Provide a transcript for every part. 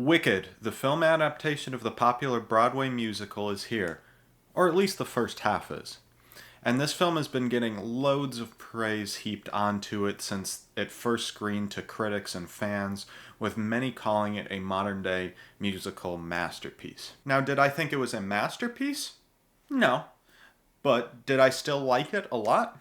Wicked, the film adaptation of the popular Broadway musical, is here. Or at least the first half is. And this film has been getting loads of praise heaped onto it since it first screened to critics and fans, with many calling it a modern day musical masterpiece. Now, did I think it was a masterpiece? No. But did I still like it a lot?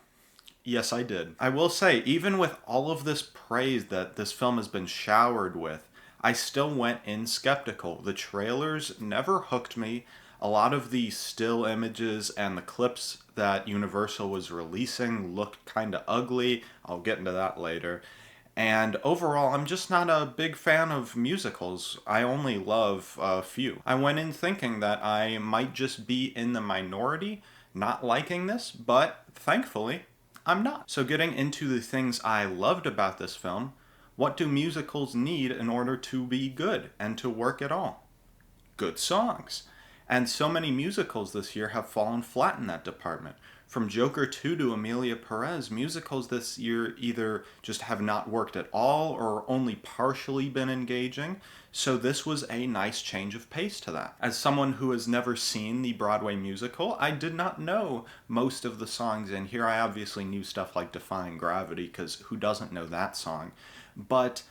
Yes, I did. I will say, even with all of this praise that this film has been showered with, I still went in skeptical. The trailers never hooked me. A lot of the still images and the clips that Universal was releasing looked kind of ugly. I'll get into that later. And overall, I'm just not a big fan of musicals. I only love a few. I went in thinking that I might just be in the minority, not liking this, but thankfully, I'm not. So getting into the things I loved about this film, what do musicals need in order to be good and to work at all? Good songs. And so many musicals this year have fallen flat in that department. From Joker 2 to Amelia Perez, musicals this year either just have not worked at all or only partially been engaging, so this was a nice change of pace to that. As someone who has never seen the Broadway musical, I did not know most of the songs in here. I obviously knew stuff like Defying Gravity, because who doesn't know that song? But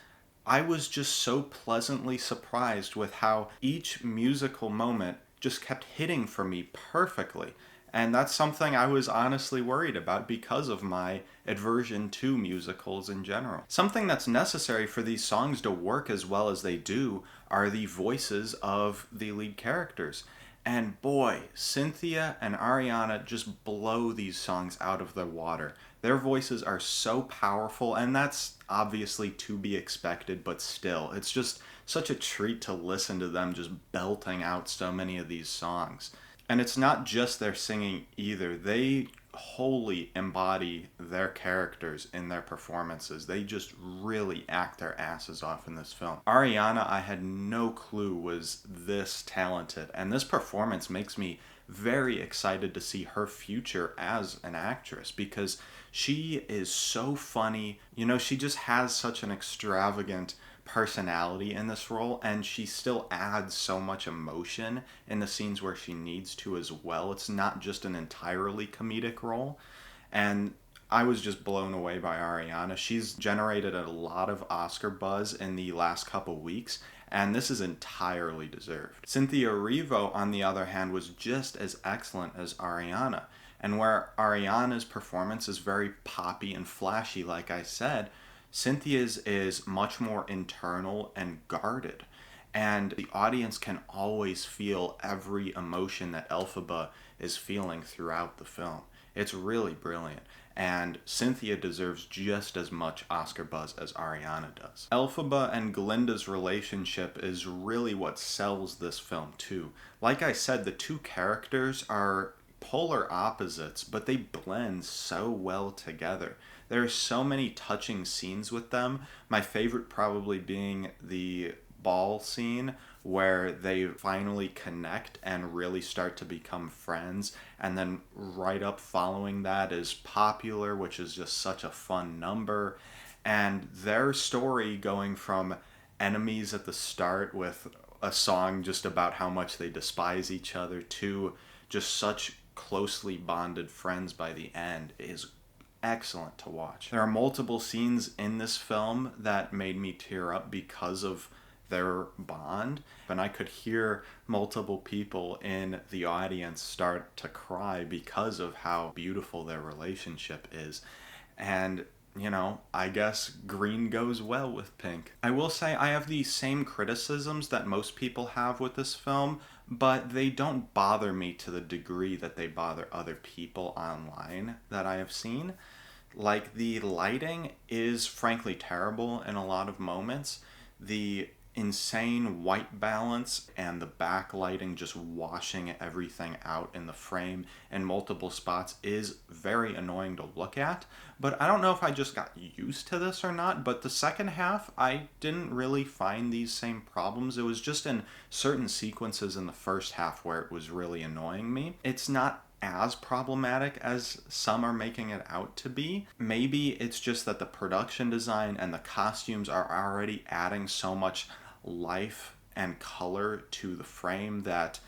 I was just so pleasantly surprised with how each musical moment just kept hitting for me perfectly. And that's something I was honestly worried about because of my aversion to musicals in general. Something that's necessary for these songs to work as well as they do are the voices of the lead characters. And boy, Cynthia and Ariana just blow these songs out of the water. Their voices are so powerful, and that's obviously to be expected, but still, it's just such a treat to listen to them just belting out so many of these songs. And it's not just their singing either. They wholly embody their characters in their performances. They just really act their asses off in this film. Ariana, I had no clue was this talented, and this performance makes me very excited to see her future as an actress because she is so funny. You know, she just has such an extravagant personality in this role, and she still adds so much emotion in the scenes where she needs to as well. It's not just an entirely comedic role, and I was just blown away by Ariana. She's generated a lot of Oscar buzz in the last couple weeks, and this is entirely deserved. Cynthia Erivo, on the other hand, was just as excellent as Ariana, and where Ariana's performance is very poppy and flashy, like I said, Cynthia's is much more internal and guarded, and the audience can always feel every emotion that Elphaba is feeling throughout the film. It's really brilliant, and Cynthia deserves just as much Oscar buzz as Ariana does. Elphaba and Glinda's relationship is really what sells this film too. Like I said, the two characters are polar opposites, but they blend so well together. There are so many touching scenes with them. My favorite probably being the ball scene where they finally connect and really start to become friends. And then right up following that is Popular, which is just such a fun number. And their story going from enemies at the start with a song just about how much they despise each other to just such closely bonded friends by the end is excellent to watch. There are multiple scenes in this film that made me tear up because of their bond, and I could hear multiple people in the audience start to cry because of how beautiful their relationship is. And you know, I guess green goes well with pink. I will say I have the same criticisms that most people have with this film, but they don't bother me to the degree that they bother other people online that I have seen. Like, the lighting is frankly terrible in a lot of moments. The insane white balance and the backlighting just washing everything out in the frame in multiple spots is very annoying to look at. But I don't know if I just got used to this or not, but the second half, I didn't really find these same problems. It was just in certain sequences in the first half where it was really annoying me. It's not as problematic as some are making it out to be. Maybe it's just that the production design and the costumes are already adding so much life and color to the frame that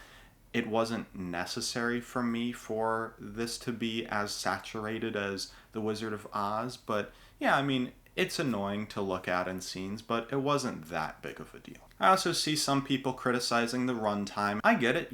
it wasn't necessary for me for this to be as saturated as The Wizard of Oz. But yeah, I mean, it's annoying to look at in scenes, but it wasn't that big of a deal. I also see some people criticizing the runtime. I get it,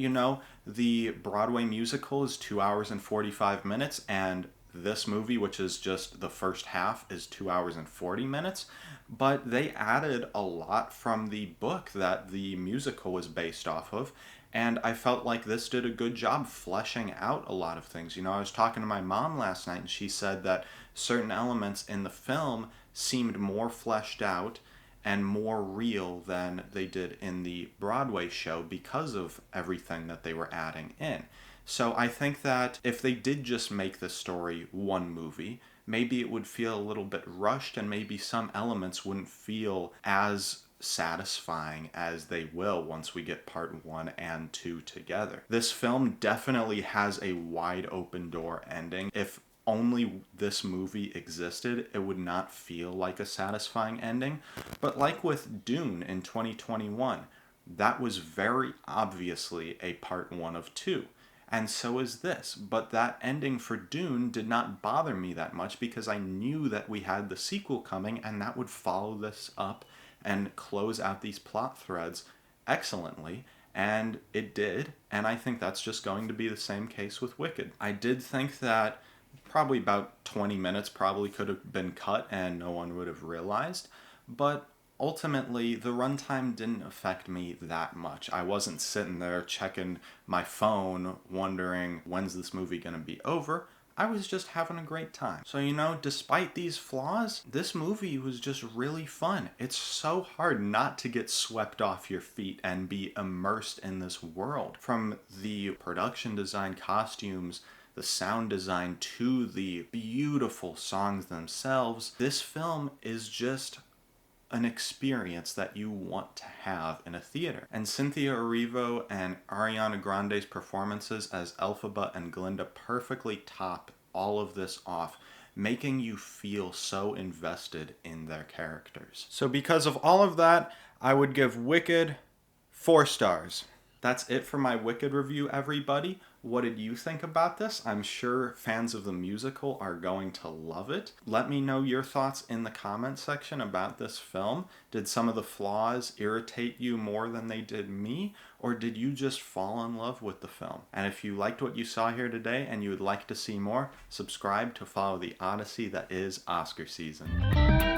the Broadway musical is 2 hours and 45 minutes, and this movie, which is just the first half, is 2 hours and 40 minutes. But they added a lot from the book that the musical was based off of, and I felt like this did a good job fleshing out a lot of things. I was talking to my mom last night, and she said that certain elements in the film seemed more fleshed out and more real than they did in the Broadway show because of everything that they were adding in. So I think that if they did just make the story one movie, maybe it would feel a little bit rushed, and maybe some elements wouldn't feel as satisfying as they will once we get part 1 and 2 together. This film definitely has a wide open door ending. If only this movie existed, it would not feel like a satisfying ending. But like with Dune in 2021, that was very obviously a part 1 of 2. And so is this. But that ending for Dune did not bother me that much because I knew that we had the sequel coming, and that would follow this up and close out these plot threads excellently. And it did. And I think that's just going to be the same case with Wicked. I did think that probably about 20 minutes probably could have been cut and no one would have realized. But ultimately, the runtime didn't affect me that much. I wasn't sitting there checking my phone wondering, when's this movie going to be over? I was just having a great time. So, despite these flaws, this movie was just really fun. It's so hard not to get swept off your feet and be immersed in this world. From the production design, costumes, the sound design, to the beautiful songs themselves, this film is just an experience that you want to have in a theater. And Cynthia Erivo and Ariana Grande's performances as Elphaba and Glinda perfectly top all of this off, making you feel so invested in their characters. So because of all of that, I would give Wicked 4 stars. That's it for my Wicked review, everybody. What did you think about this? I'm sure fans of the musical are going to love it. Let me know your thoughts in the comment section about this film. Did some of the flaws irritate you more than they did me? Or did you just fall in love with the film? And if you liked what you saw here today and you would like to see more, subscribe to follow the odyssey that is Oscar season.